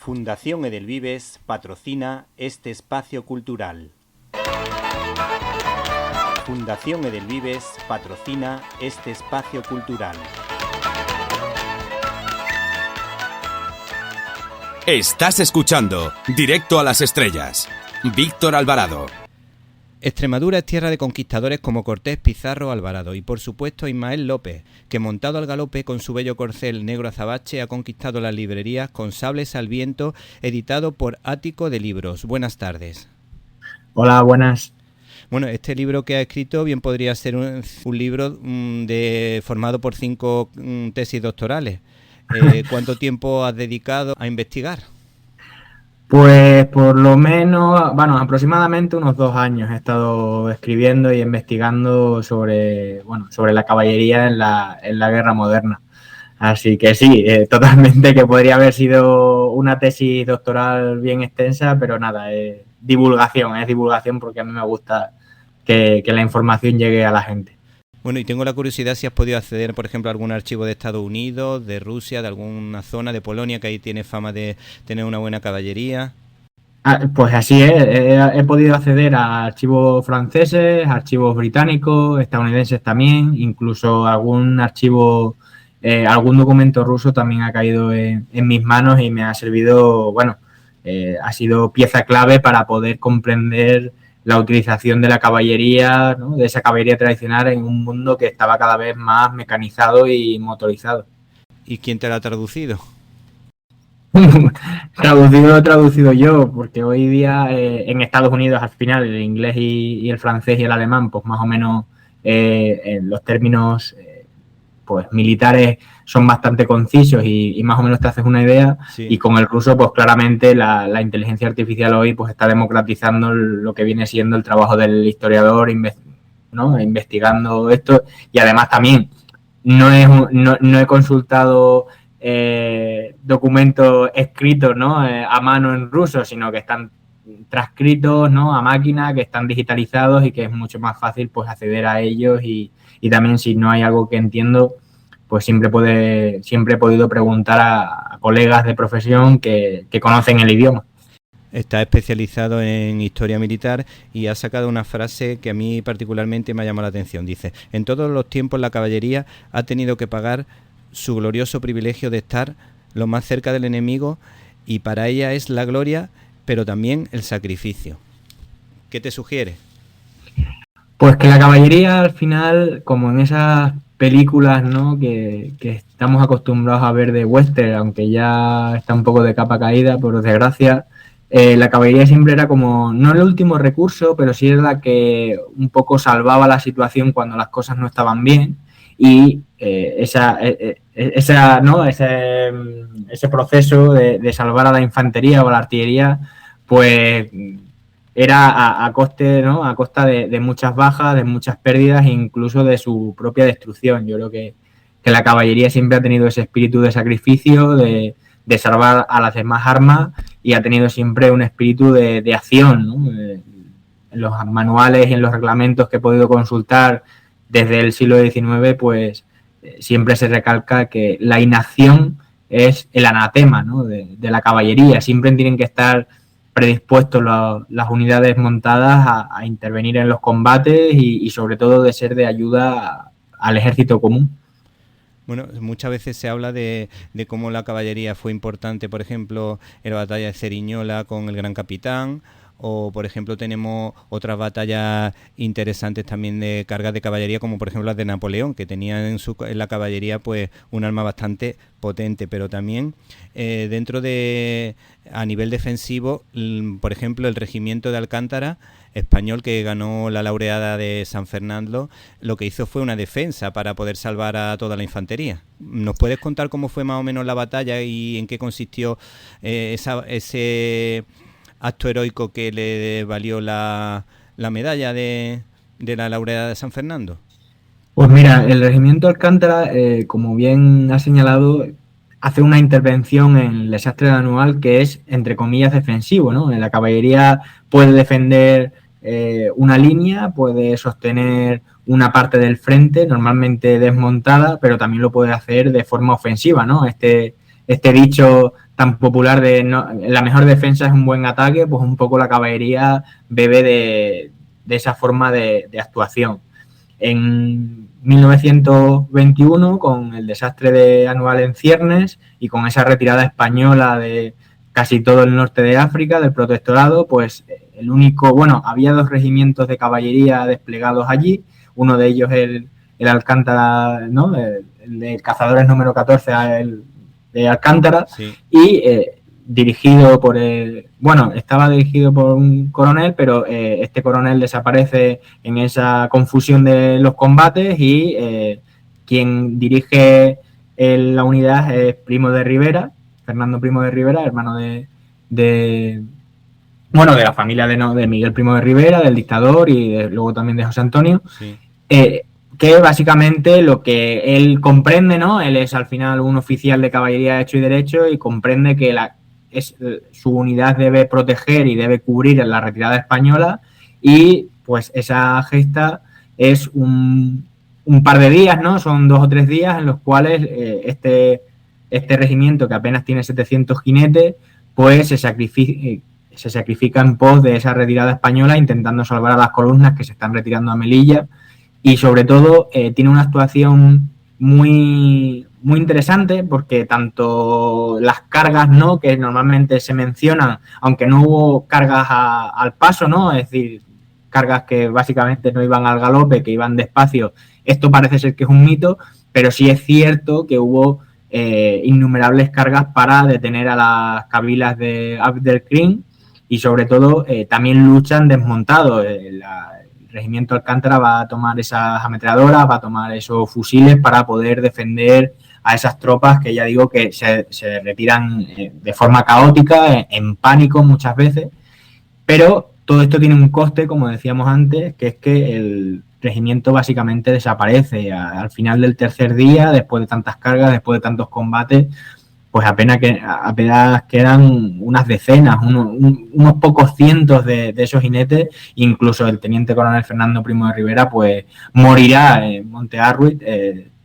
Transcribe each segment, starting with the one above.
Fundación Edelvives patrocina este espacio cultural. Fundación Edelvives patrocina este espacio cultural. Estás escuchando Directo a las Estrellas. Víctor Alvarado. Extremadura es tierra de conquistadores como Cortés, Pizarro, Alvarado y por supuesto Ismael López, que montado al galope con su bello corcel negro azabache ha conquistado las librerías con Sables al viento, editado por Ático de Libros. Buenas tardes. Hola, buenas. Bueno, este libro que ha escrito bien podría ser un libro formado por 5 tesis doctorales. ¿Cuánto tiempo has dedicado a investigar? Pues por lo menos, aproximadamente unos 2 años he estado escribiendo y investigando sobre la caballería en la guerra moderna. Así que sí, totalmente que podría haber sido una tesis doctoral bien extensa, pero nada, es divulgación porque a mí me gusta que la información llegue a la gente. Bueno, y tengo la curiosidad si has podido acceder, por ejemplo, a algún archivo de Estados Unidos, de Rusia, de alguna zona de Polonia, que ahí tiene fama de tener una buena caballería. Pues así es, he podido acceder a archivos franceses, archivos británicos, estadounidenses también, incluso algún archivo, algún documento ruso también ha caído en mis manos y me ha servido, ha sido pieza clave para poder comprender la utilización de la caballería, ¿no? De esa caballería tradicional en un mundo que estaba cada vez más mecanizado y motorizado. ¿Y quién te lo ha traducido? Lo he traducido yo, porque hoy día en Estados Unidos al final el inglés y el francés y el alemán, pues más o menos en los términos pues militares son bastante concisos y más o menos te haces una idea. Sí. Y con el ruso, pues claramente la inteligencia artificial hoy pues está democratizando lo que viene siendo el trabajo del historiador, ¿no? Investigando esto. Y además también no he consultado documentos escritos, ¿no? A mano en ruso, sino que están transcritos, ¿no? A máquina, que están digitalizados y que es mucho más fácil pues acceder a ellos y también si no hay algo que entiendo, pues siempre he podido preguntar a colegas de profesión que conocen el idioma. Está especializado en historia militar y ha sacado una frase que a mí particularmente me ha llamado la atención. Dice: en todos los tiempos la caballería ha tenido que pagar su glorioso privilegio de estar lo más cerca del enemigo y para ella es la gloria, pero también el sacrificio. ¿Qué te sugiere? Pues que la caballería al final, como en esas películas, ¿no? que estamos acostumbrados a ver de western, aunque ya está un poco de capa caída, por desgracia, la caballería siempre era como, no el último recurso, pero sí era la que un poco salvaba la situación cuando las cosas no estaban bien y ese proceso de salvar a la infantería o a la artillería, pues era a costa de muchas bajas, de muchas pérdidas e incluso de su propia destrucción. Yo creo que la caballería siempre ha tenido ese espíritu de sacrificio, de salvar a las demás armas y ha tenido siempre un espíritu de acción, ¿no? En los manuales y en los reglamentos que he podido consultar desde el siglo XIX, pues siempre se recalca que la inacción es el anatema, ¿no? de la caballería. Siempre tienen que estar predispuestos las unidades montadas a intervenir en los combates y sobre todo de ser de ayuda al ejército común. Bueno, muchas veces se habla de cómo la caballería fue importante, por ejemplo, en la batalla de Ceriñola con el Gran Capitán, o por ejemplo tenemos otras batallas interesantes también de cargas de caballería, como por ejemplo las de Napoleón, que tenían en la caballería pues un arma bastante potente, pero también a nivel defensivo, por ejemplo el regimiento de Alcántara español, que ganó la laureada de San Fernando, lo que hizo fue una defensa para poder salvar a toda la infantería. ¿Nos puedes contar cómo fue más o menos la batalla y en qué consistió ese acto heroico que le valió la medalla de la laureada de San Fernando? Pues mira, el regimiento Alcántara, como bien ha señalado, hace una intervención en el desastre anual que es, entre comillas, defensivo, ¿no? La caballería puede defender una línea, puede sostener una parte del frente, normalmente desmontada, pero también lo puede hacer de forma ofensiva, ¿no? Este este dicho tan popular de no, la mejor defensa es un buen ataque, pues un poco la caballería bebe de esa forma de actuación. En 1921, con el desastre de Anual en ciernes y con esa retirada española de casi todo el norte de África, del protectorado, pues había 2 regimientos de caballería desplegados allí, uno de ellos el Alcántara, ¿no? El de cazadores número 14, de Alcántara, sí. Y estaba dirigido por un coronel, pero este coronel desaparece en esa confusión de los combates y quien dirige la unidad es Primo de Rivera, Fernando Primo de Rivera, hermano de la familia de Miguel Primo de Rivera, del dictador y luego también de José Antonio. Sí. Que básicamente lo que él comprende, ¿no? Él es al final un oficial de caballería hecho y derecho y comprende que su unidad debe proteger y debe cubrir la retirada española y pues esa gesta es un par de días, ¿no? Son 2 o 3 días en los cuales este regimiento, que apenas tiene 700 jinetes, pues se sacrifica en pos de esa retirada española, intentando salvar a las columnas que se están retirando a Melilla. Y sobre todo tiene una actuación muy, muy interesante porque tanto las cargas, ¿no?, que normalmente se mencionan, aunque no hubo cargas al paso, ¿no?, es decir, cargas que básicamente no iban al galope, que iban despacio, esto parece ser que es un mito, pero sí es cierto que hubo innumerables cargas para detener a las cabilas de Abd el-Krim y sobre todo también luchan desmontados. El regimiento Alcántara va a tomar esas ametralladoras, va a tomar esos fusiles para poder defender a esas tropas que ya digo que se retiran de forma caótica, en pánico muchas veces, pero todo esto tiene un coste, como decíamos antes, que es que el regimiento básicamente desaparece al final del tercer día, después de tantas cargas, después de tantos combates, pues apenas quedan unas decenas, unos pocos cientos de esos jinetes. Incluso el teniente coronel Fernando Primo de Rivera pues morirá en Monte Arruit,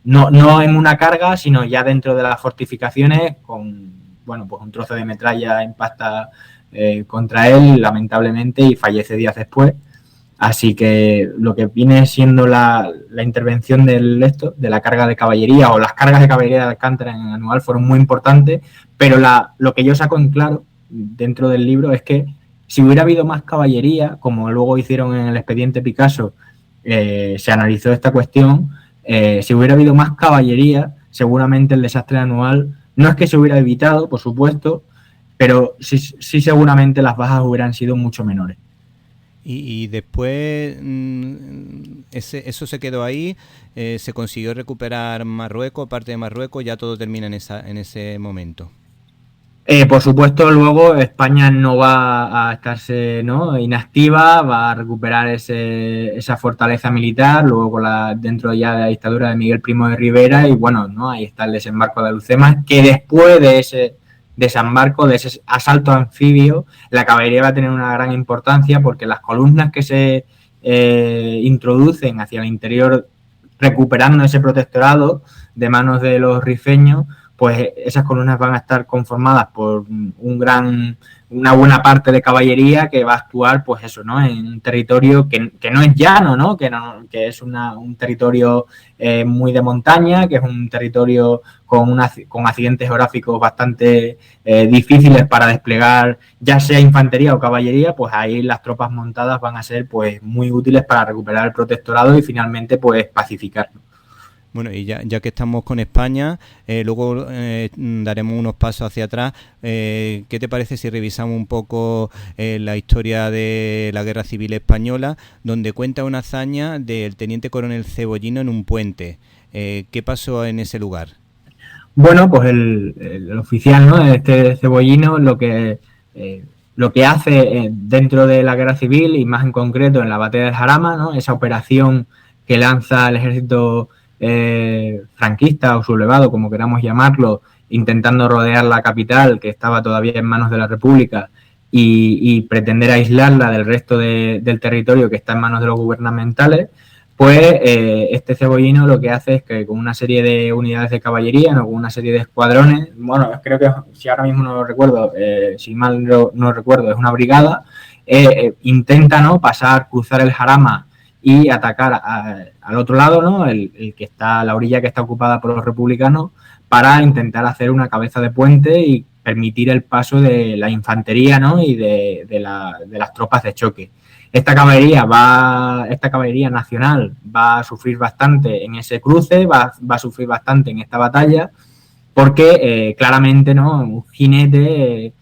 no en una carga, sino ya dentro de las fortificaciones, con pues un trozo de metralla impacta contra él, lamentablemente, y fallece días después. Así que lo que viene siendo la intervención de la carga de caballería o las cargas de caballería de Alcántara en el Anual fueron muy importantes, pero lo que yo saco en claro dentro del libro es que si hubiera habido más caballería, como luego hicieron en el expediente Picasso, se analizó esta cuestión, si hubiera habido más caballería, seguramente el desastre Anual no es que se hubiera evitado, por supuesto, pero sí seguramente las bajas hubieran sido mucho menores. Y después eso se quedó ahí, se consiguió recuperar Marruecos, parte de Marruecos, ya todo termina en ese momento. Por supuesto, luego España no va a estarse, ¿no?, inactiva, va a recuperar esa fortaleza militar, luego dentro ya de la dictadura de Miguel Primo de Rivera, y ¿no?, ahí está el desembarco de Alhucemas, que después de ese desembarco, de ese asalto anfibio, la caballería va a tener una gran importancia porque las columnas que se introducen hacia el interior recuperando ese protectorado de manos de los rifeños, pues esas columnas van a estar conformadas por una buena parte de caballería que va a actuar, pues eso, ¿no?, en un territorio que no es llano, ¿no?, que es un territorio muy de montaña, que es un territorio con accidentes geográficos bastante difíciles para desplegar, ya sea infantería o caballería. Pues ahí las tropas montadas van a ser pues muy útiles para recuperar el protectorado y finalmente pues pacificarlo. Bueno, y ya que estamos con España, luego daremos unos pasos hacia atrás. ¿Qué te parece si revisamos un poco la historia de la Guerra Civil Española, donde cuenta una hazaña del teniente coronel Cebollino en un puente? ¿Qué pasó en ese lugar? Bueno, pues el oficial, ¿no?, este Cebollino, lo que hace dentro de la Guerra Civil, y más en concreto en la batalla del Jarama, ¿no?, esa operación que lanza el ejército franquista o sublevado, como queramos llamarlo, intentando rodear la capital, que estaba todavía en manos de la República, y pretender aislarla del resto del territorio que está en manos de los gubernamentales, pues este cebollino lo que hace es que con una serie de unidades de caballería, ¿no? Con una serie de escuadrones, bueno, creo que si ahora mismo no lo recuerdo, si mal no recuerdo, es una brigada, intenta, ¿no? cruzar el Jarama y atacar al otro lado, ¿no? El que está, la orilla que está ocupada por los republicanos, para intentar hacer una cabeza de puente y permitir el paso de la infantería, ¿no? Y de las tropas de choque. Esta caballería nacional va a sufrir bastante en ese cruce, va a sufrir bastante en esta batalla, porque claramente, ¿no? Un jinete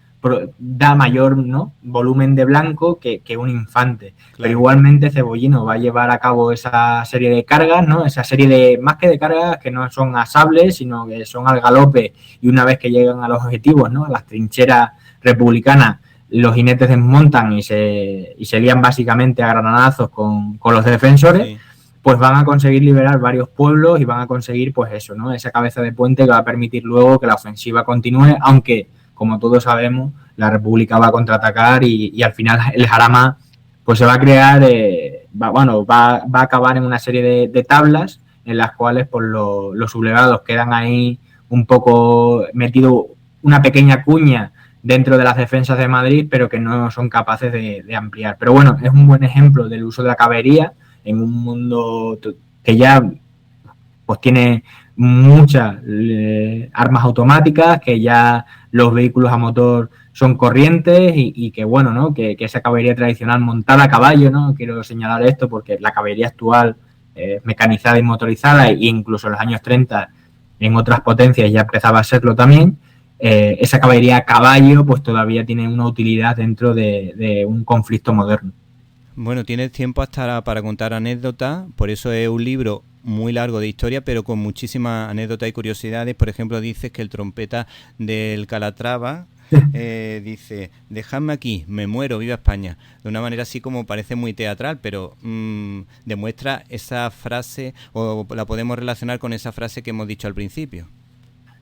da mayor, ¿no? volumen de blanco que un infante. Claro. Pero igualmente Cebollino va a llevar a cabo esa serie de cargas, ¿no? Esa serie de, más que de cargas, que no son a sable, sino que son al galope, y una vez que llegan a los objetivos, ¿no? A las trincheras republicanas, los jinetes desmontan y se lían básicamente a granadazos con los defensores. Sí. Pues van a conseguir liberar varios pueblos y van a conseguir, pues eso, ¿no? Esa cabeza de puente que va a permitir luego que la ofensiva continúe, aunque, como todos sabemos, la República va a contraatacar y al final el Jarama pues se va a crear, va a acabar en una serie de tablas en las cuales pues, los sublevados quedan ahí un poco metido una pequeña cuña dentro de las defensas de Madrid, pero que no son capaces de ampliar. Pero bueno, es un buen ejemplo del uso de la caballería en un mundo que ya pues tiene muchas armas automáticas, que ya los vehículos a motor son corrientes y que bueno, ¿no? Que esa caballería tradicional montada a caballo, ¿no? Quiero señalar esto porque la caballería actual mecanizada y motorizada, e incluso en los años 30 en otras potencias ya empezaba a serlo también. Esa caballería a caballo pues todavía tiene una utilidad dentro de un conflicto moderno. Bueno, tienes tiempo hasta para contar anécdotas, por eso es un libro muy largo de historia, pero con muchísimas anécdotas y curiosidades. Por ejemplo, dices que el trompeta del Calatrava dice: dejadme aquí, me muero, viva España. De una manera así como parece muy teatral, pero demuestra esa frase, o la podemos relacionar con esa frase que hemos dicho al principio.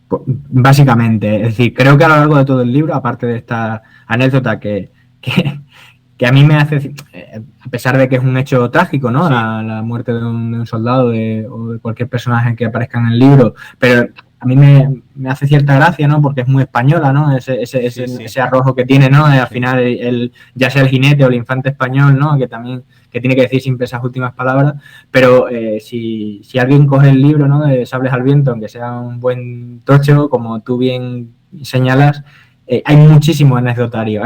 Básicamente, es decir, creo que a lo largo de todo el libro, aparte de esta anécdota que a mí me hace, a pesar de que es un hecho trágico, ¿no? Sí. La muerte de un soldado o de cualquier personaje que aparezca en el libro, pero a mí me hace cierta gracia, ¿no? Porque es muy española, ¿no? Ese arrojo que tiene, ¿no? Al final, ya sea el jinete o el infante español, ¿no? Que tiene que decir siempre esas últimas palabras, pero si alguien coge el libro, ¿no? De Sables al viento, aunque sea un buen tocho, como tú bien señalas, hay muchísimo anecdotario,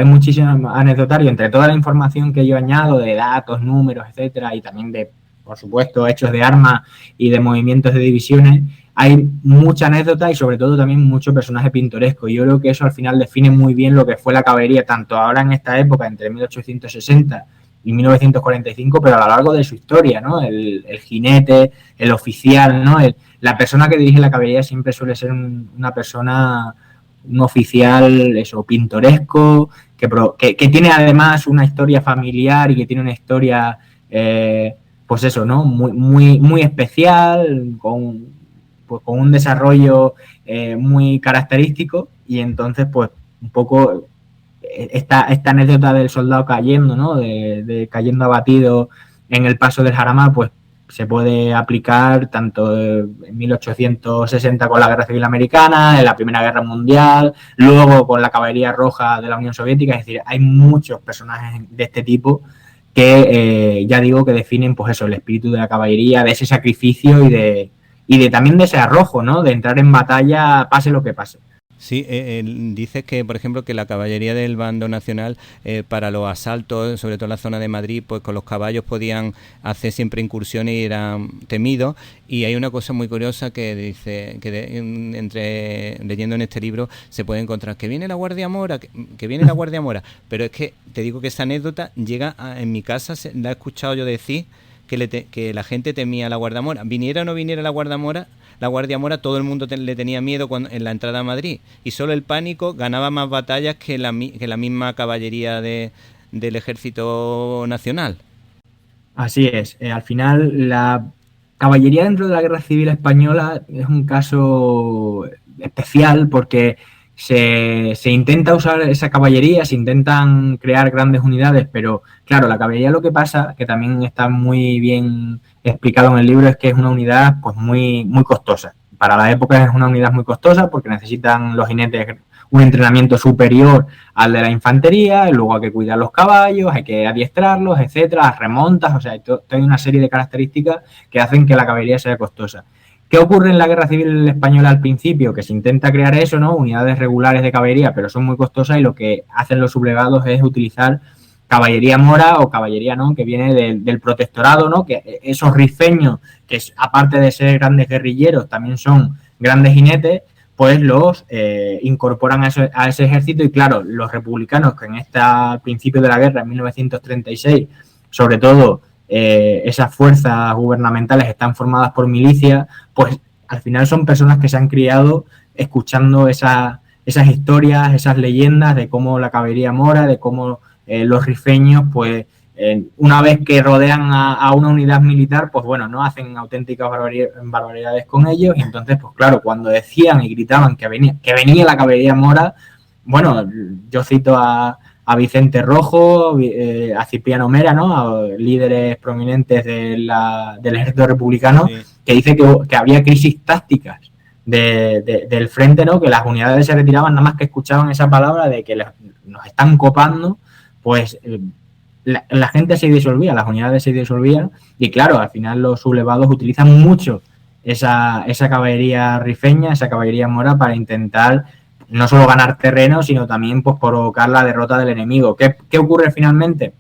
entre toda la información que yo añado de datos, números, etcétera, y también de, por supuesto, hechos de armas y de movimientos de divisiones. Hay mucha anécdota y sobre todo también mucho personaje pintoresco. Yo creo que eso al final define muy bien lo que fue la caballería, tanto ahora en esta época, entre 1860 y 1945, pero a lo largo de su historia, ¿no? El jinete, el oficial, ¿no? La persona que dirige la caballería siempre suele ser un oficial, eso, pintoresco, que tiene además una historia familiar y que tiene una historia, pues eso, ¿no? Muy, muy, muy especial, con un desarrollo muy característico, y entonces, pues, un poco esta anécdota del soldado cayendo, ¿no? De cayendo abatido en el paso del Jarama, pues se puede aplicar tanto en 1860 con la Guerra Civil Americana, en la Primera Guerra Mundial, luego con la Caballería Roja de la Unión Soviética. Es decir, hay muchos personajes de este tipo que ya digo que definen, pues eso, el espíritu de la caballería, de ese sacrificio y de también de ese arrojo, ¿no? De entrar en batalla pase lo que pase. Sí, dices que, por ejemplo, que la caballería del bando nacional para los asaltos, sobre todo en la zona de Madrid, pues con los caballos podían hacer siempre incursiones y eran temidos. Y hay una cosa muy curiosa que dice, leyendo en este libro, se puede encontrar que viene la Guardia Mora, que viene la Guardia Mora. Pero es que te digo que esa anécdota llega en mi casa, la he escuchado yo decir, que la gente temía a la Guardia Mora. Viniera o no viniera la Guardia Mora, todo el mundo le tenía miedo en la entrada a Madrid, y solo el pánico ganaba más batallas que la misma caballería del Ejército Nacional. Así es. Al final, la caballería dentro de la Guerra Civil Española es un caso especial porque se intenta usar esa caballería, se intentan crear grandes unidades, pero claro, la caballería lo que pasa, que también está muy bien explicado en el libro, es que es una unidad pues muy, muy costosa. Para la época es una unidad muy costosa porque necesitan los jinetes un entrenamiento superior al de la infantería, y luego hay que cuidar los caballos, hay que adiestrarlos, etcétera, remontas, o sea, hay una serie de características que hacen que la caballería sea costosa. ¿Qué ocurre en la Guerra Civil Española al principio? Que se intenta crear eso, ¿no? Unidades regulares de caballería, pero son muy costosas y lo que hacen los sublevados es utilizar caballería mora o caballería, ¿no? Que viene del protectorado, ¿no? Que esos rifeños, que aparte de ser grandes guerrilleros, también son grandes jinetes, pues los incorporan a ese ejército y claro, los republicanos que al principio de la guerra, en 1936, sobre todo esas fuerzas gubernamentales están formadas por milicias, pues al final son personas que se han criado escuchando esas historias, esas leyendas de cómo la caballería mora, de cómo los rifeños, pues una vez que rodean a una unidad militar, pues bueno, no hacen auténticas barbaridades con ellos y entonces, pues claro, cuando decían y gritaban que venía la caballería mora, bueno, yo cito a Vicente Rojo, a Cipriano Mera, ¿no? A líderes prominentes del ejército republicano, sí, que dice que había crisis tácticas del frente, ¿no? Que las unidades se retiraban nada más que escuchaban esa palabra de que nos están copando, pues la gente se disolvía, las unidades se disolvían y claro, al final los sublevados utilizan mucho esa caballería rifeña, esa caballería mora para intentar no solo ganar terreno, sino también pues provocar la derrota del enemigo. ¿Qué ocurre finalmente?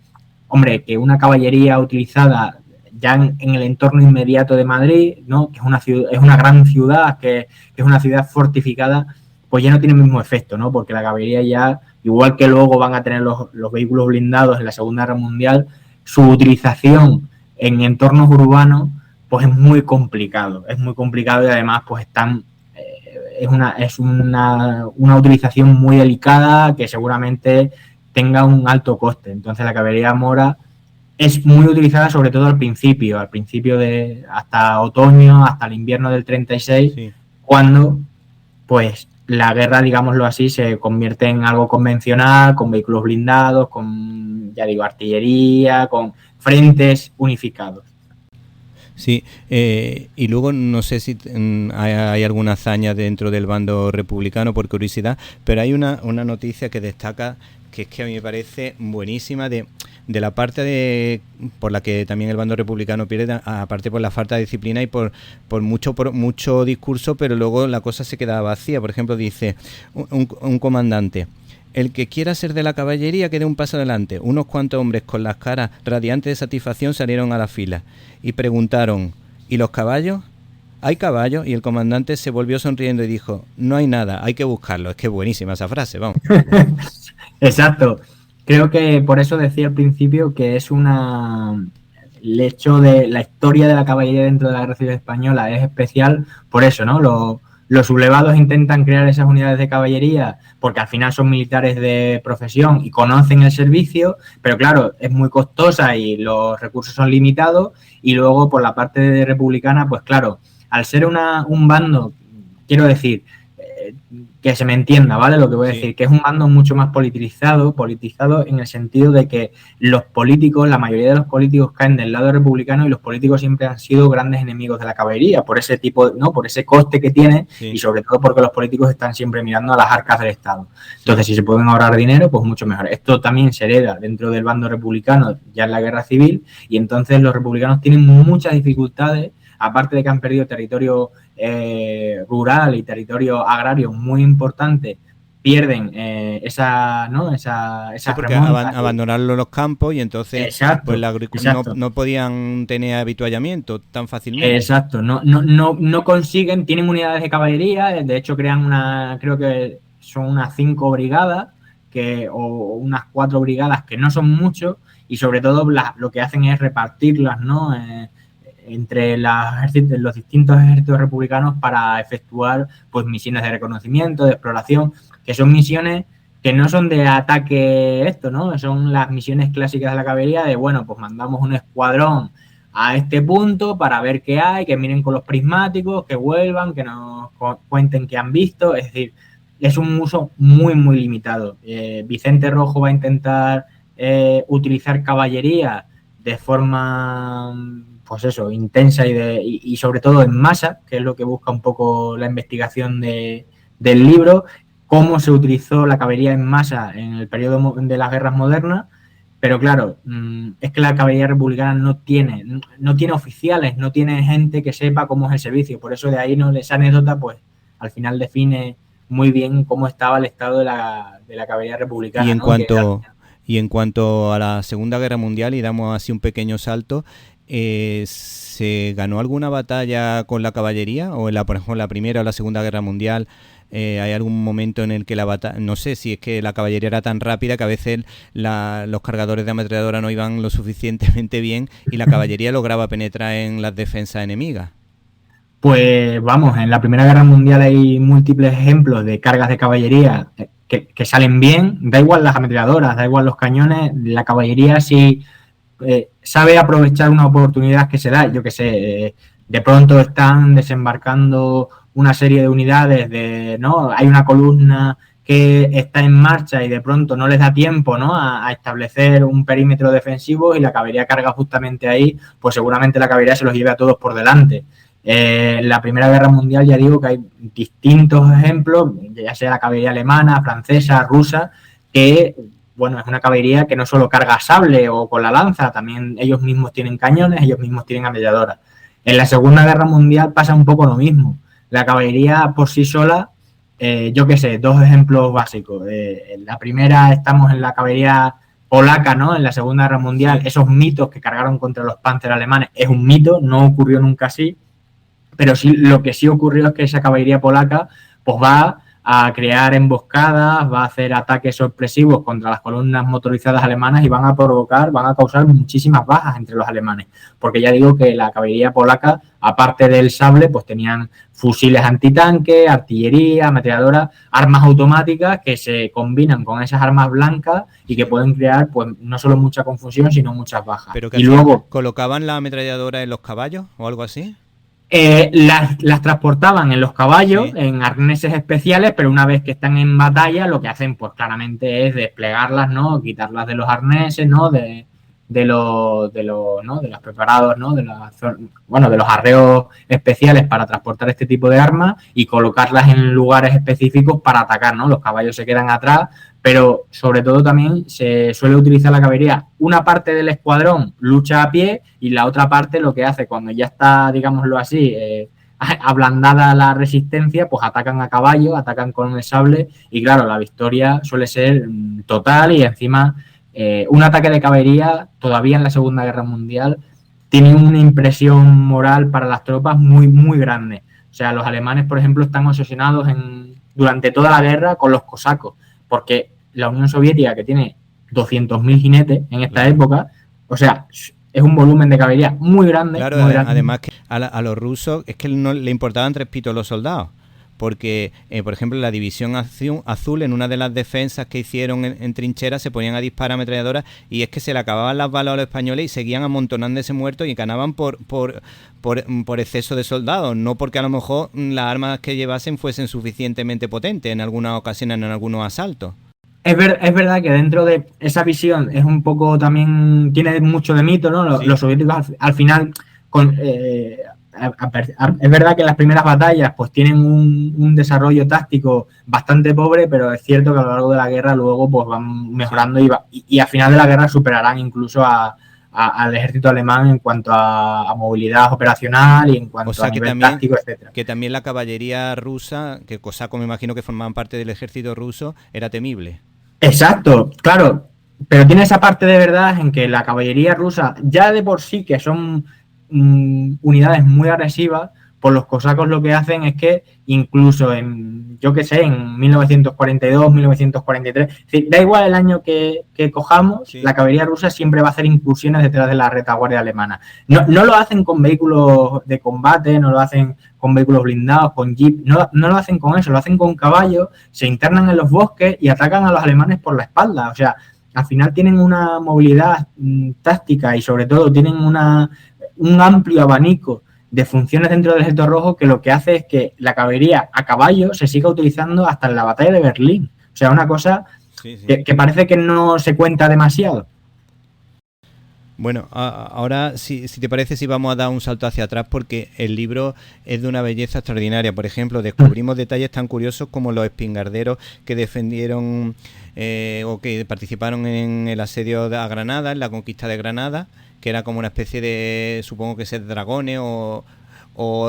Hombre, que una caballería utilizada ya en el entorno inmediato de Madrid, ¿no? Que es una gran ciudad, que es una ciudad fortificada, pues ya no tiene el mismo efecto, ¿no? Porque la caballería ya, igual que luego van a tener los vehículos blindados en la Segunda Guerra Mundial, su utilización en entornos urbanos pues es muy complicado y además pues es una utilización muy delicada que seguramente tenga un alto coste. Entonces la caballería mora es muy utilizada sobre todo al principio de hasta otoño, hasta el invierno del 36, sí, cuando pues la guerra, digámoslo así, se convierte en algo convencional, con vehículos blindados, con, ya digo, artillería, con frentes unificados. Sí, y luego no sé si hay alguna hazaña dentro del bando republicano, por curiosidad, pero hay una noticia que destaca, que es que a mí me parece buenísima, de la parte por la que también el bando republicano pierde, aparte por la falta de disciplina y por mucho discurso, pero luego la cosa se queda vacía. Por ejemplo, dice un comandante: el que quiera ser de la caballería que dé un paso adelante. Unos cuantos hombres con las caras radiantes de satisfacción salieron a la fila y preguntaron: ¿y los caballos? ¿Hay caballos? Y el comandante se volvió sonriendo y dijo: no hay nada, hay que buscarlo. Es que es buenísima esa frase, vamos. Exacto. Creo que por eso decía al principio que es el hecho de la historia de la caballería dentro de la Guerra Civil Española es especial por eso, ¿no? Los sublevados intentan crear esas unidades de caballería porque al final son militares de profesión y conocen el servicio, pero claro, es muy costosa y los recursos son limitados. Y luego por la parte republicana, pues claro, al ser un bando, quiero decir, que se me entienda, ¿vale? Lo que voy a decir, que es un bando mucho más politizado en el sentido de que los políticos, la mayoría de los políticos caen del lado republicano y los políticos siempre han sido grandes enemigos de la caballería por ese tipo, ¿no? Por ese coste que tiene, sí, y sobre todo porque los políticos están siempre mirando a las arcas del Estado. Entonces, si se pueden ahorrar dinero, pues mucho mejor. Esto también se hereda dentro del bando republicano ya en la Guerra Civil y entonces los republicanos tienen muchas dificultades, aparte de que han perdido territorio rural y territorio agrario muy importante, pierden esa porque abandonaron los campos y entonces exacto, pues la agricultura no podían tener habituallamiento tan fácilmente. Exacto, no consiguen, tienen unidades de caballería, de hecho crean creo que son unas 5 brigadas o unas 4 brigadas que no son mucho y sobre todo lo que hacen es repartirlas, ¿no? Entre los distintos ejércitos republicanos para efectuar pues misiones de reconocimiento, de exploración, que son misiones que no son de ataque ¿no? Son las misiones clásicas de la caballería de, bueno, pues mandamos un escuadrón a este punto para ver qué hay, que miren con los prismáticos, que vuelvan, que nos cuenten qué han visto, es decir, es un uso muy, muy limitado. Vicente Rojo va a intentar utilizar caballería de forma, pues eso, intensa y sobre todo en masa, que es lo que busca un poco la investigación del libro, cómo se utilizó la caballería en masa en el periodo de las guerras modernas. Pero claro, es que la caballería republicana no tiene oficiales, no tiene gente que sepa cómo es el servicio. Por eso de ahí esa anécdota, pues al final define muy bien cómo estaba el estado de la caballería republicana. Y en cuanto a la Segunda Guerra Mundial, y damos así un pequeño salto, ¿se ganó alguna batalla con la caballería? O por ejemplo, la Primera o la Segunda Guerra Mundial, ¿hay algún momento en el que la batalla, no sé si es que la caballería era tan rápida que a veces los cargadores de ametralladora no iban lo suficientemente bien y la caballería lograba penetrar en las defensas enemigas? Pues vamos, en la Primera Guerra Mundial hay múltiples ejemplos de cargas de caballería que salen bien, da igual las ametralladoras, da igual los cañones, la caballería sí sabe aprovechar una oportunidad que se da, yo que sé, de pronto están desembarcando una serie de unidades, ¿no? Hay una columna que está en marcha y de pronto no les da tiempo, ¿no? a establecer un perímetro defensivo y la caballería carga justamente ahí, pues seguramente la caballería se los lleve a todos por delante. En la Primera Guerra Mundial ya digo que hay distintos ejemplos, ya sea la caballería alemana, francesa, rusa, que bueno, es una caballería que no solo carga a sable o con la lanza, también ellos mismos tienen cañones, ellos mismos tienen ametralladoras. En la Segunda Guerra Mundial pasa un poco lo mismo. La caballería por sí sola, yo qué sé, dos ejemplos básicos. En la primera estamos en la caballería polaca, ¿no? En la Segunda Guerra Mundial, esos mitos que cargaron contra los Panzer alemanes es un mito, no ocurrió nunca así, pero sí, lo que sí ocurrió es que esa caballería polaca pues va a crear emboscadas, va a hacer ataques sorpresivos contra las columnas motorizadas alemanas y van a causar muchísimas bajas entre los alemanes, porque ya digo que la caballería polaca, aparte del sable, pues tenían fusiles antitanque, artillería, ametralladoras, armas automáticas que se combinan con esas armas blancas y que pueden crear pues no solo mucha confusión, sino muchas bajas. ¿Pero que y luego colocaban la ametralladora en los caballos o algo así? Las transportaban en los caballos, sí, en arneses especiales, pero una vez que están en batalla, lo que hacen, pues claramente es desplegarlas, ¿no? Quitarlas de los arneses, ¿no? De los preparados, ¿no? De los arreos especiales para transportar este tipo de armas y colocarlas en lugares específicos para atacar, ¿no? Los caballos se quedan atrás, pero sobre todo también se suele utilizar la caballería. Una parte del escuadrón lucha a pie y la otra parte lo que hace cuando ya está, digámoslo así, ablandada la resistencia, pues atacan a caballo, atacan con el sable y claro, la victoria suele ser total y encima un ataque de caballería todavía en la Segunda Guerra Mundial tiene una impresión moral para las tropas muy, muy grande. O sea, los alemanes, por ejemplo, están obsesionados durante toda la guerra con los cosacos, porque la Unión Soviética, que tiene 200.000 jinetes en esta época, o sea, es un volumen de caballería muy grande. Claro, muy grande. Además que a los rusos es que no le importaban tres pitos los soldados, porque, por ejemplo, la División Azul, en una de las defensas que hicieron en trincheras, se ponían a disparar ametralladoras y es que se le acababan las balas a los españoles y seguían amontonándose muertos y ganaban por exceso de soldados, no porque a lo mejor las armas que llevasen fuesen suficientemente potentes en algunas ocasiones, en algunos asaltos. Es verdad que dentro de esa visión es un poco también, tiene mucho de mito, ¿no? Sí. Los soviéticos al final, es verdad que en las primeras batallas pues tienen un desarrollo táctico bastante pobre, pero es cierto que a lo largo de la guerra luego pues van mejorando y al final de la guerra superarán incluso al ejército alemán en cuanto a movilidad operacional y en cuanto a nivel táctico, etcétera. Que también la caballería rusa, que cosaco me imagino que formaban parte del ejército ruso, era temible. Exacto, claro, pero tiene esa parte de verdad en que la caballería rusa, ya de por sí que son unidades muy agresivas, pues los cosacos lo que hacen es que incluso en 1942, 1943, es decir, da igual el año que cojamos, sí, la caballería rusa siempre va a hacer incursiones detrás de la retaguardia alemana. No lo hacen con vehículos de combate, no lo hacen con vehículos blindados, con jeep, no lo hacen con eso, lo hacen con caballos, se internan en los bosques y atacan a los alemanes por la espalda. O sea, al final tienen una movilidad táctica y sobre todo tienen un amplio abanico de funciones dentro del Ejército Rojo que lo que hace es que la caballería a caballo se siga utilizando hasta en la batalla de Berlín. O sea, una cosa que parece que no se cuenta demasiado. Bueno, ahora, si te parece, sí vamos a dar un salto hacia atrás porque el libro es de una belleza extraordinaria. Por ejemplo, descubrimos detalles tan curiosos como los espingarderos que defendieron o que participaron en el asedio a Granada, en la conquista de Granada, que era como una especie de, supongo que ser dragones o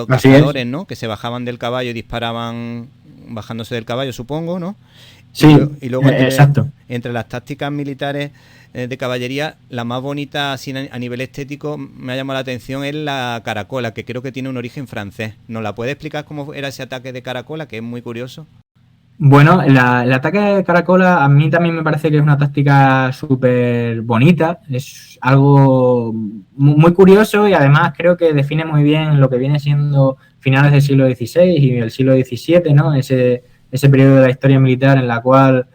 cazadores, ¿no? Que se bajaban del caballo y disparaban bajándose del caballo, supongo, ¿no? Sí, y luego exacto. Entre las tácticas militares de caballería, la más bonita así a nivel estético me ha llamado la atención es la caracola, que creo que tiene un origen francés. ¿Nos la puede explicar cómo era ese ataque de caracola, que es muy curioso? Bueno, el ataque de caracola a mí también me parece que es una táctica súper bonita, es algo muy curioso y además creo que define muy bien lo que viene siendo finales del siglo XVI y el siglo XVII, ¿no? Ese periodo de la historia militar en la cual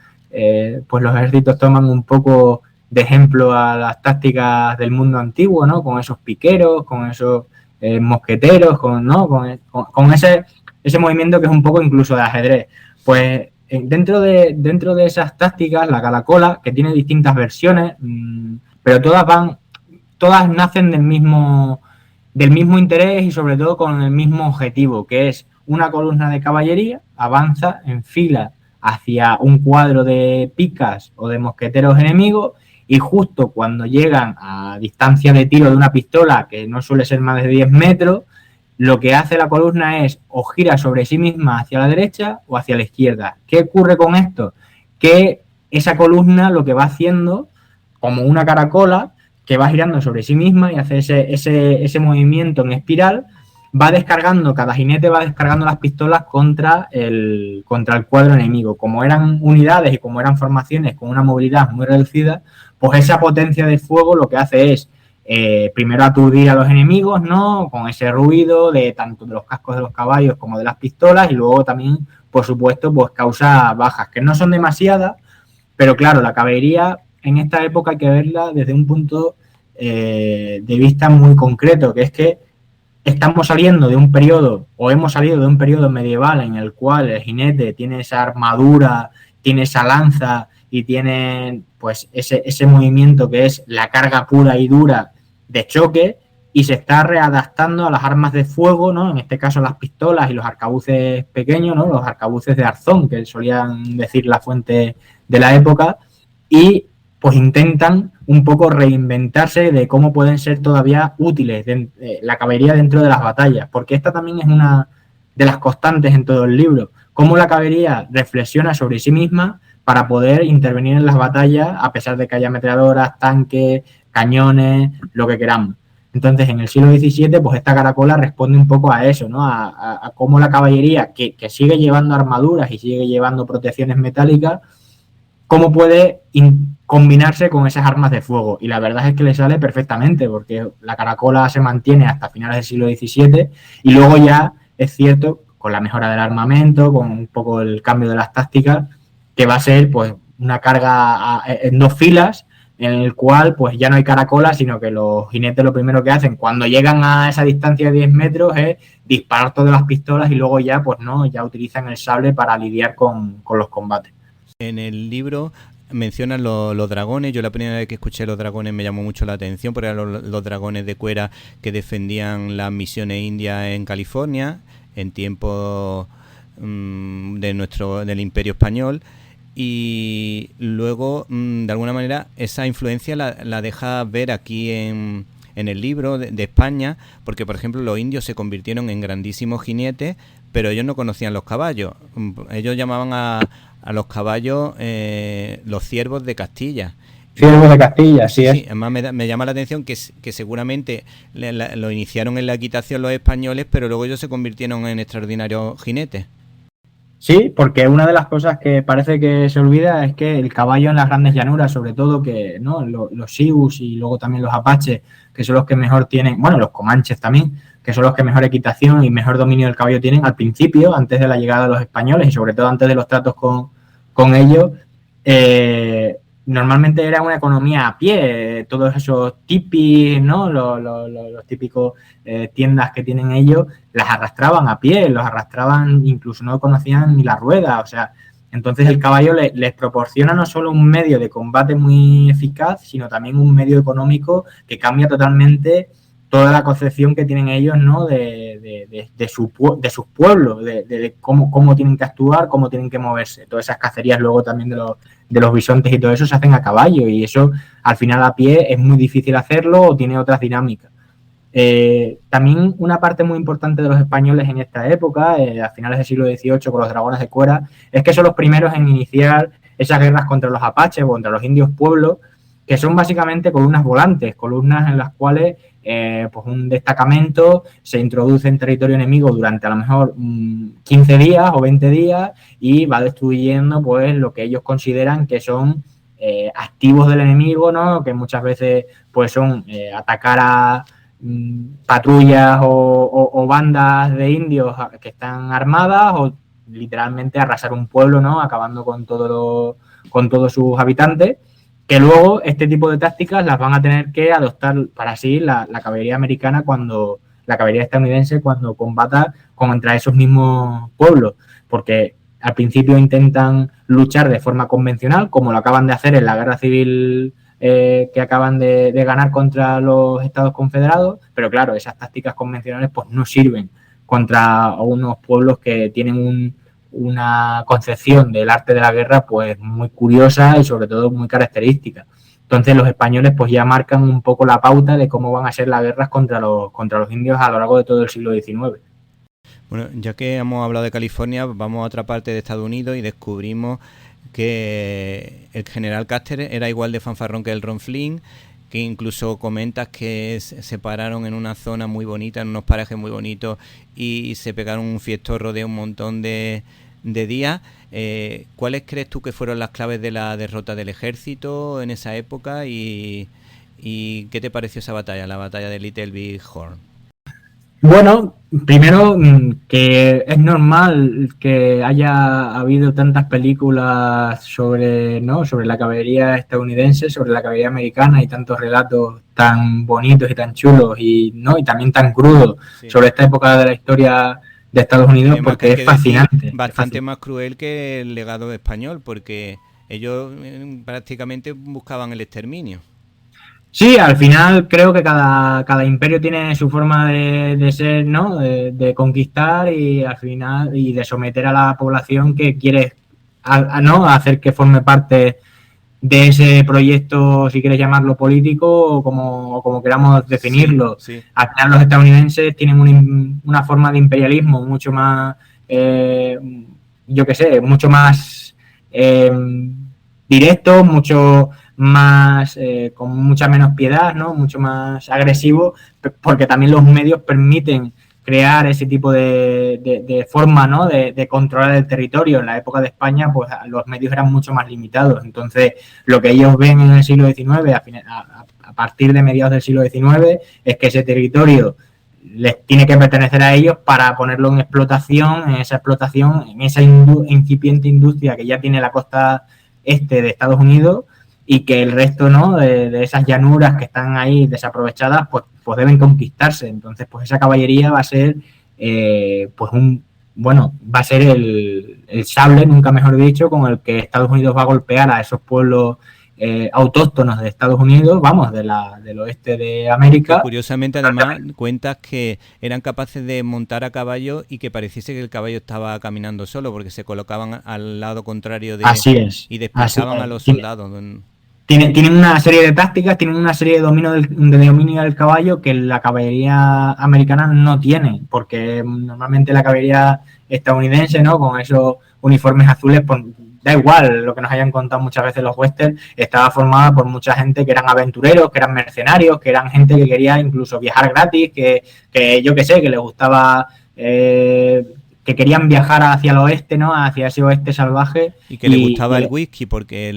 pues los ejércitos toman un poco de ejemplo a las tácticas del mundo antiguo, ¿no? Con esos piqueros, con esos mosqueteros, con ese movimiento que es un poco incluso de ajedrez. Pues dentro de esas tácticas, la caracola, que tiene distintas versiones, pero todas nacen del mismo interés y sobre todo con el mismo objetivo, que es una columna de caballería, avanza en fila hacia un cuadro de picas o de mosqueteros enemigos y justo cuando llegan a distancia de tiro de una pistola, que no suele ser más de 10 metros, lo que hace la columna es o gira sobre sí misma hacia la derecha o hacia la izquierda. ¿Qué ocurre con esto? Que esa columna lo que va haciendo, como una caracola, que va girando sobre sí misma y hace ese movimiento en espiral, cada jinete va descargando las pistolas contra el cuadro enemigo. Como eran unidades y como eran formaciones con una movilidad muy reducida, pues esa potencia de fuego lo que hace es primero aturdir a los enemigos, ¿no? Con ese ruido de tanto de los cascos de los caballos como de las pistolas y luego también, por supuesto, pues causa bajas, que no son demasiadas, pero claro, la caballería en esta época hay que verla desde un punto de vista muy concreto, que es que estamos saliendo de un periodo, o hemos salido de un periodo medieval en el cual el jinete tiene esa armadura, tiene esa lanza y tiene pues ese movimiento que es la carga pura y dura de choque y se está readaptando a las armas de fuego, ¿no? En este caso las pistolas y los arcabuces pequeños, ¿no? Los arcabuces de arzón, que solían decir la fuente de la época, y pues intentan un poco reinventarse de cómo pueden ser todavía útiles la caballería dentro de las batallas, porque esta también es una de las constantes en todo el libro, cómo la caballería reflexiona sobre sí misma para poder intervenir en las batallas a pesar de que haya ametralladoras, tanques, cañones, lo que queramos. Entonces, en el siglo XVII, pues esta caracola responde un poco a eso, ¿no? A cómo la caballería, que sigue llevando armaduras y sigue llevando protecciones metálicas, cómo puede combinarse con esas armas de fuego. Y la verdad es que le sale perfectamente, porque la caracola se mantiene hasta finales del siglo XVII y luego ya, es cierto, con la mejora del armamento, con un poco el cambio de las tácticas, que va a ser pues una carga en dos filas, en el cual pues ya no hay caracola, sino que los jinetes lo primero que hacen cuando llegan a esa distancia de 10 metros es disparar todas las pistolas y luego ya pues no, ya utilizan el sable para lidiar con los combates. En el libro mencionan los dragones. Yo la primera vez que escuché los dragones me llamó mucho la atención porque eran los dragones de cuera que defendían las misiones indias en California en tiempos del Imperio Español. Y luego, de alguna manera, esa influencia la deja ver aquí en el libro de España, porque, por ejemplo, los indios se convirtieron en grandísimos jinetes, pero ellos no conocían los caballos. Ellos llamaban a los caballos los ciervos de Castilla. Ciervos de Castilla, sí. Sí, además me llama la atención que seguramente lo iniciaron en la equitación los españoles, pero luego ellos se convirtieron en extraordinarios jinetes. Sí, porque una de las cosas que parece que se olvida es que el caballo en las grandes llanuras, sobre todo que no los Sioux y luego también los apaches, que son los que mejor tienen, bueno, los comanches también, que son los que mejor equitación y mejor dominio del caballo tienen al principio, antes de la llegada de los españoles y sobre todo antes de los tratos con ellos, normalmente era una economía a pie, todos esos tipis, ¿no? Los típicos tiendas que tienen ellos, las arrastraban a pie, los arrastraban, incluso no conocían ni la rueda, o sea, entonces el caballo les proporciona no solo un medio de combate muy eficaz, sino también un medio económico que cambia totalmente toda la concepción que tienen ellos, ¿no? de sus pueblos, de cómo tienen que actuar, cómo tienen que moverse. Todas esas cacerías luego también de los bisontes y todo eso se hacen a caballo, y eso al final a pie es muy difícil hacerlo o tiene otras dinámicas. También una parte muy importante de los españoles en esta época, a finales del siglo XVIII con los dragones de Cuera, es que son los primeros en iniciar esas guerras contra los apaches o contra los indios pueblos, que son básicamente columnas volantes, columnas en las cuales pues un destacamento se introduce en territorio enemigo durante a lo mejor 15 días o 20 días y va destruyendo pues lo que ellos consideran que son activos del enemigo, ¿no? Que muchas veces pues son atacar a patrullas o bandas de indios que están armadas, o literalmente arrasar un pueblo, ¿no? Acabando con todos sus habitantes, que luego este tipo de tácticas las van a tener que adoptar para sí la caballería americana la caballería estadounidense cuando combata contra esos mismos pueblos, porque al principio intentan luchar de forma convencional, como lo acaban de hacer en la guerra civil que acaban de ganar contra los Estados Confederados, pero claro, esas tácticas convencionales pues no sirven contra unos pueblos que tienen una concepción del arte de la guerra pues muy curiosa y sobre todo muy característica. Entonces los españoles pues ya marcan un poco la pauta de cómo van a ser las guerras contra los indios a lo largo de todo el siglo XIX. Bueno, ya que hemos hablado de California, vamos a otra parte de Estados Unidos y descubrimos que el general Custer era igual de fanfarrón que el Ron Flynn, que incluso comentas que se pararon en una zona muy bonita, en unos parajes muy bonitos, y se pegaron un fiestorro de un montón de días. ¿Cuáles crees tú que fueron las claves de la derrota del ejército en esa época y qué te pareció esa batalla, la batalla de Little Big Horn? Bueno, primero que es normal que haya habido tantas películas sobre la caballería estadounidense, sobre la caballería americana, y tantos relatos tan bonitos y tan chulos y también tan crudos sobre esta época de la historia de Estados Unidos, porque es fascinante. Bastante más cruel que el legado español, porque ellos prácticamente buscaban el exterminio. Sí, al final creo que cada imperio tiene su forma de ser, ¿no? De conquistar y al final y de someter a la población que quiere hacer que forme parte de ese proyecto, si quieres llamarlo político o como queramos definirlo. Sí. Al final los estadounidenses tienen una forma de imperialismo mucho más, mucho más directo, mucho más con mucha menos piedad, ¿no? Mucho más agresivo, porque también los medios permiten crear ese tipo de forma, ¿no? de controlar el territorio. En la época de España, pues los medios eran mucho más limitados. Entonces, lo que ellos ven en el siglo XIX, a partir de mediados del siglo XIX, es que ese territorio les tiene que pertenecer a ellos para ponerlo en explotación, en esa incipiente industria que ya tiene la costa este de Estados Unidos, y que el resto, ¿no? de esas llanuras que están ahí desaprovechadas, pues deben conquistarse. Entonces, pues esa caballería va a ser, va a ser el sable, nunca mejor dicho, con el que Estados Unidos va a golpear a esos pueblos autóctonos de Estados Unidos, del oeste de América. Que curiosamente, además, cuentas que eran capaces de montar a caballo y que pareciese que el caballo estaba caminando solo, porque se colocaban al lado contrario y desplazaban a los soldados. Tienen una serie de tácticas, tienen una serie de dominio del caballo que la caballería americana no tiene, porque normalmente la caballería estadounidense, ¿no? Con esos uniformes azules, pues da igual lo que nos hayan contado muchas veces los westerns, estaba formada por mucha gente que eran aventureros, que eran mercenarios, que eran gente que quería incluso viajar gratis, que les gustaba, que querían viajar hacia el oeste, ¿no? Hacia ese oeste salvaje. Y que le gustaba el whisky, porque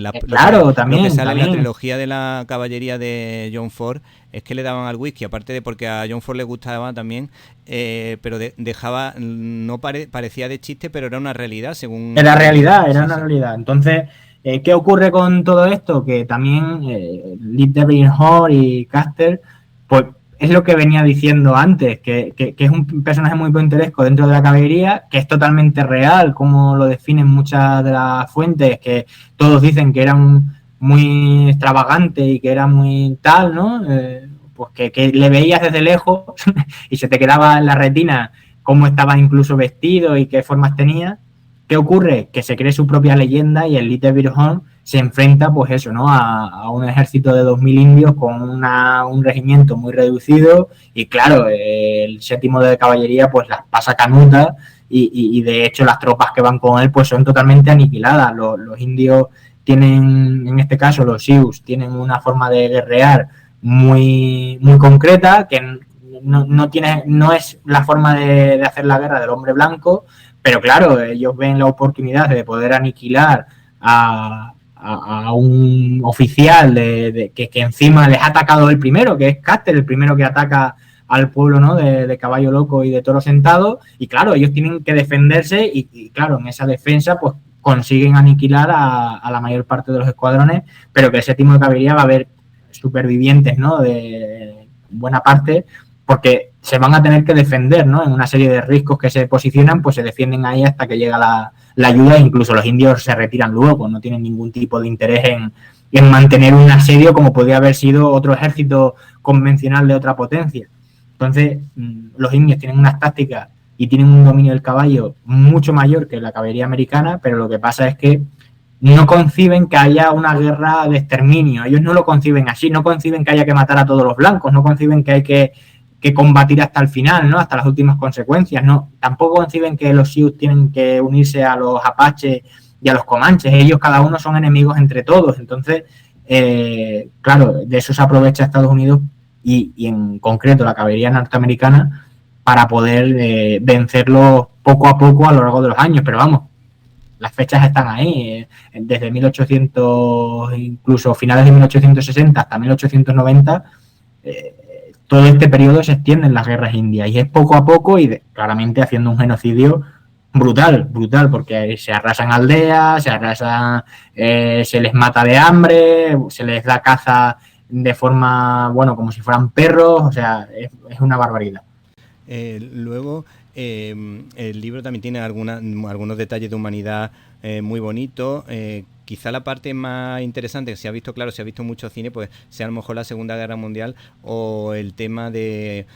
también, lo que sale en la trilogía de la caballería de John Ford es que le daban al whisky, aparte de porque a John Ford le gustaba también, pero parecía de chiste, pero era una realidad, según... Era una realidad. Entonces, ¿Qué ocurre con todo esto? Que también Lee Devinhor y Caster, pues es lo que venía diciendo antes, que es un personaje muy pintoresco dentro de la caballería, que es totalmente real, como lo definen muchas de las fuentes, que todos dicen que era muy extravagante y que era muy tal, ¿no? Pues que le veías desde lejos y se te quedaba en la retina cómo estaba incluso vestido y qué formas tenía. ¿Qué ocurre? Que se cree su propia leyenda y el Lee Devinhor se enfrenta, pues eso, ¿no? A un ejército de 2.000 indios con un regimiento muy reducido y claro, el séptimo de caballería pues las pasa canutas y de hecho las tropas que van con él pues son totalmente aniquiladas. Los indios tienen, en este caso los Sioux, tienen una forma de guerrear muy, muy concreta que no es la forma de hacer la guerra del hombre blanco, pero claro, ellos ven la oportunidad de poder aniquilar a un oficial que encima les ha atacado el primero, que es Caster, el primero que ataca al pueblo, ¿no? de Caballo Loco y de Toro Sentado, y claro, ellos tienen que defenderse y claro, en esa defensa pues consiguen aniquilar a la mayor parte de los escuadrones, pero que el séptimo de caballería va a haber supervivientes, ¿no? De buena parte, porque se van a tener que defender, ¿no? En una serie de riscos que se posicionan, pues se defienden ahí hasta que llega la ayuda e incluso los indios se retiran luego, no tienen ningún tipo de interés en mantener un asedio como podría haber sido otro ejército convencional de otra potencia. Entonces, los indios tienen unas tácticas y tienen un dominio del caballo mucho mayor que la caballería americana, pero lo que pasa es que no conciben que haya una guerra de exterminio. Ellos no lo conciben así, no conciben que haya que matar a todos los blancos, no conciben que hay que combatir hasta el final, ¿no? Hasta las últimas consecuencias, ¿no? Tampoco conciben que los Sioux tienen que unirse a los Apaches y a los Comanches. Ellos cada uno son enemigos entre todos. Entonces, claro, de eso se aprovecha Estados Unidos y en concreto la caballería norteamericana para poder vencerlos poco a poco a lo largo de los años. Pero vamos, las fechas están ahí, desde 1800, incluso finales de 1860 hasta 1890, todo este periodo se extiende en las guerras indias y es poco a poco y claramente haciendo un genocidio brutal, porque se arrasan aldeas, se les mata de hambre, se les da caza de forma, bueno, como si fueran perros, o sea, es una barbaridad. Luego, el libro también tiene algunos detalles de humanidad muy bonitos. Quizá la parte más interesante, que se ha visto, claro, se ha visto mucho cine, pues sea a lo mejor la Segunda Guerra Mundial o el tema del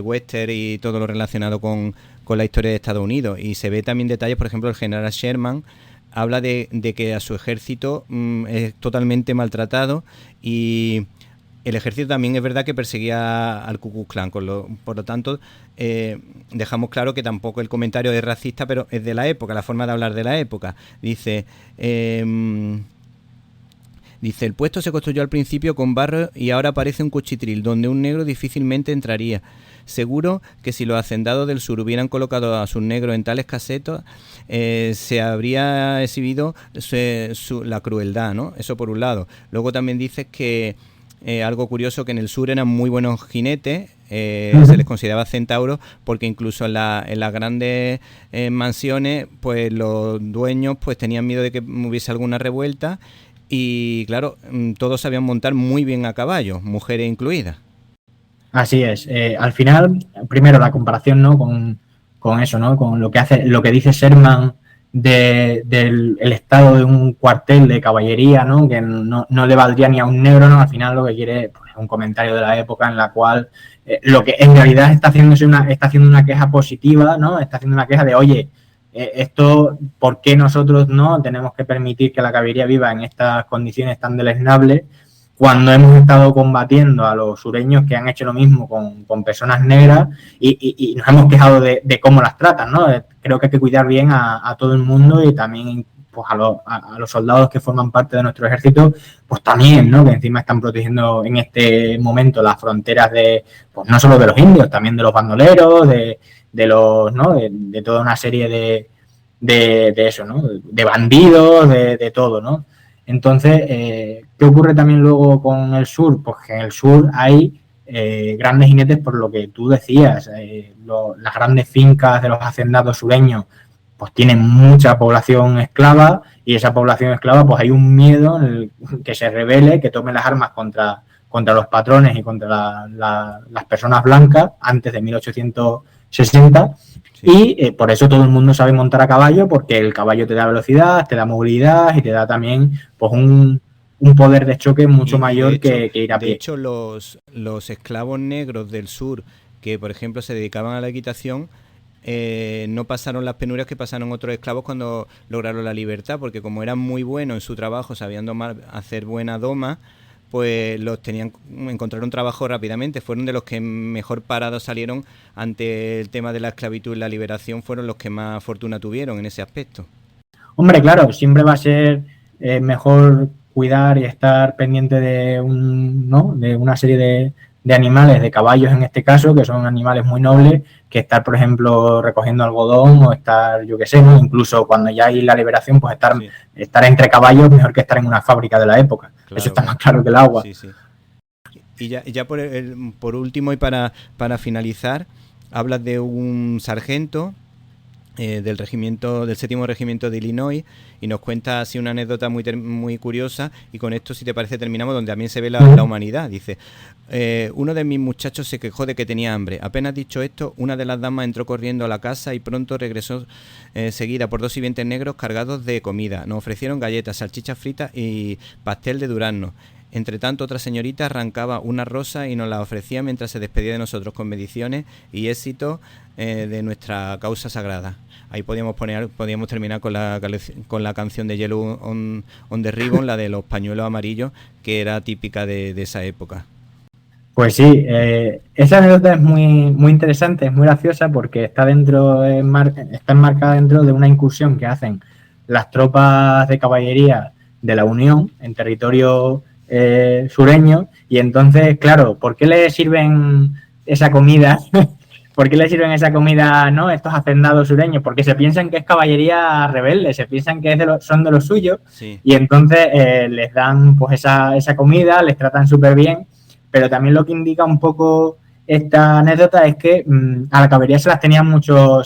western y todo lo relacionado con la historia de Estados Unidos. Y se ve también detalles, por ejemplo, el general Sherman habla de que a su ejército es totalmente maltratado y el ejército también es verdad que perseguía al Ku Klux Klan, por lo tanto dejamos claro que tampoco el comentario es racista, pero es de la época, la forma de hablar de la época. Dice, el puesto se construyó al principio con barro y ahora parece un cuchitril, donde un negro difícilmente entraría. Seguro que si los hacendados del sur hubieran colocado a sus negros en tales casetas, se habría exhibido la crueldad, ¿no? Eso por un lado. Luego también dices que algo curioso, que en el sur eran muy buenos jinetes, se les consideraba centauros, porque incluso en las grandes mansiones, pues los dueños pues tenían miedo de que hubiese alguna revuelta y claro, todos sabían montar muy bien a caballo, mujeres incluidas. Así es. Al final, primero la comparación, ¿no? Con eso, ¿no? Con lo que dice Sherman del estado de un cuartel de caballería, ¿no? Que no le valdría ni a un negro, ¿no? Al final lo que quiere pues, es un comentario de la época en la cual lo que en realidad está haciendo una queja positiva, ¿no? Está haciendo una queja de, oye, esto, ¿por qué nosotros no tenemos que permitir que la caballería viva en estas condiciones tan deleznables cuando hemos estado combatiendo a los sureños que han hecho lo mismo con personas negras y nos hemos quejado de cómo las tratan, ¿no? Creo que hay que cuidar bien a todo el mundo y también pues a los soldados que forman parte de nuestro ejército, pues también, ¿no? Que encima están protegiendo en este momento las fronteras pues no solo de los indios, también de los bandoleros, de los, ¿no? De toda una serie de eso, ¿no? De bandidos, de todo, ¿no? Entonces, ¿qué ocurre también luego con el sur? Pues que en el sur hay grandes jinetes, por lo que tú decías, las grandes fincas de los hacendados sureños pues tienen mucha población esclava y esa población esclava, pues hay un miedo en el que se rebele, que tome las armas contra los patrones y contra las personas blancas antes de 1860. Sí. Y por eso todo el mundo sabe montar a caballo, porque el caballo te da velocidad, te da movilidad y te da también pues un poder de choque mucho mayor que ir a pie. De hecho, los esclavos negros del sur, que por ejemplo se dedicaban a la equitación, no pasaron las penurias que pasaron otros esclavos cuando lograron la libertad, porque como eran muy buenos en su trabajo, sabían hacer buena doma, pues encontraron trabajo rápidamente. Fueron de los que mejor parados salieron ante el tema de la esclavitud y la liberación, fueron los que más fortuna tuvieron en ese aspecto. Hombre, claro, siempre va a ser mejor cuidar y estar pendiente de una serie de animales, de caballos en este caso, que son animales muy nobles, que estar, por ejemplo, recogiendo algodón o estar, yo qué sé, ¿no? Incluso cuando ya hay la liberación, pues estar entre caballos mejor que estar en una fábrica de la época. Claro, eso está más claro que el agua. Sí, sí. Y ya por último y para finalizar, hablas de un sargento del 7º Regimiento de Illinois, y nos cuenta así una anécdota muy curiosa, y con esto, si te parece, terminamos, donde también se ve la humanidad. Dice: uno de mis muchachos se quejó de que tenía hambre. Apenas dicho esto, una de las damas entró corriendo a la casa y pronto regresó seguida por 2 sirvientes negros cargados de comida. Nos ofrecieron galletas, salchichas fritas y pastel de durazno. Entre tanto, otra señorita arrancaba una rosa y nos la ofrecía mientras se despedía de nosotros con bendiciones y éxito de nuestra causa sagrada. Ahí podíamos terminar con la canción de Yellow on the Ribbon, la de los pañuelos amarillos, que era típica de esa época. Pues sí, esa anécdota es muy interesante, es muy graciosa, porque está enmarcada dentro de una incursión que hacen las tropas de caballería de la Unión en territorio sureño, y entonces, claro, ¿por qué le sirven esa comida? ¿Por qué le sirven esa comida, no, estos hacendados sureños? Porque se piensan que es caballería rebelde, se piensan que son de los suyos, sí. Y entonces les dan pues esa comida, les tratan súper bien, pero también lo que indica un poco esta anécdota es que a la caballería se la tenía mucho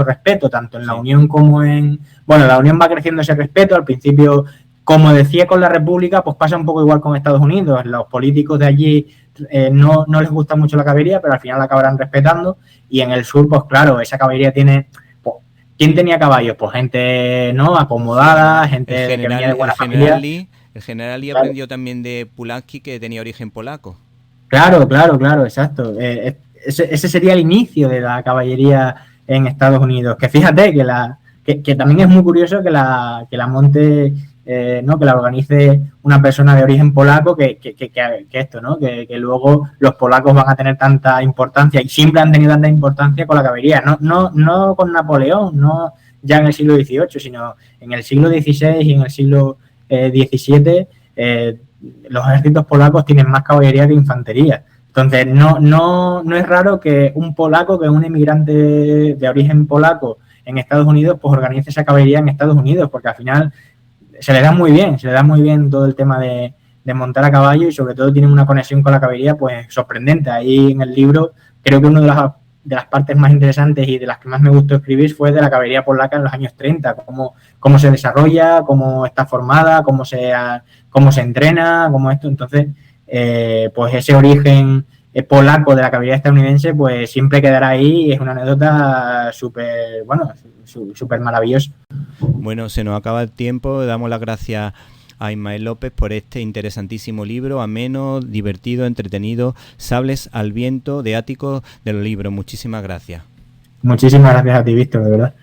respeto, tanto en la Unión como en... Bueno, la Unión va creciendo ese respeto. Al principio, como decía con la República, pues pasa un poco igual con Estados Unidos. Los políticos de allí no les gusta mucho la caballería, pero al final la acabarán respetando. Y en el sur, pues claro, esa caballería tiene... Pues, ¿quién tenía caballos? Pues gente no acomodada, gente que venía de buena familia. El general Lee aprendió también de Pulaski, que tenía origen polaco. Claro, exacto. Ese sería el inicio de la caballería en Estados Unidos. Que fíjate que también es muy curioso que la monte, que la organice una persona de origen polaco, que esto, ¿no? Que luego los polacos van a tener tanta importancia, y siempre han tenido tanta importancia con la caballería. No con Napoleón, no ya en el siglo XVIII, sino en el siglo XVI y en el siglo XVII. Los ejércitos polacos tienen más caballería que infantería. Entonces, no es raro que un polaco, que es un inmigrante de origen polaco en Estados Unidos, pues organice esa caballería en Estados Unidos, porque al final se le da muy bien todo el tema de montar a caballo, y sobre todo tienen una conexión con la caballería pues sorprendente. Ahí en el libro, creo que una de las partes más interesantes y de las que más me gustó escribir fue de la caballería polaca en los años 30, cómo se desarrolla, cómo está formada, cómo se entrena, cómo esto. Entonces, pues ese origen polaco de la caballería estadounidense pues siempre quedará ahí, y es una anécdota súper maravillosa. Bueno, se nos acaba el tiempo. Damos las gracias a Ismael López por este interesantísimo libro, ameno, divertido, entretenido, Sables al viento, de Áticos de los Libros. Muchísimas gracias. Muchísimas gracias a ti, Víctor, de verdad.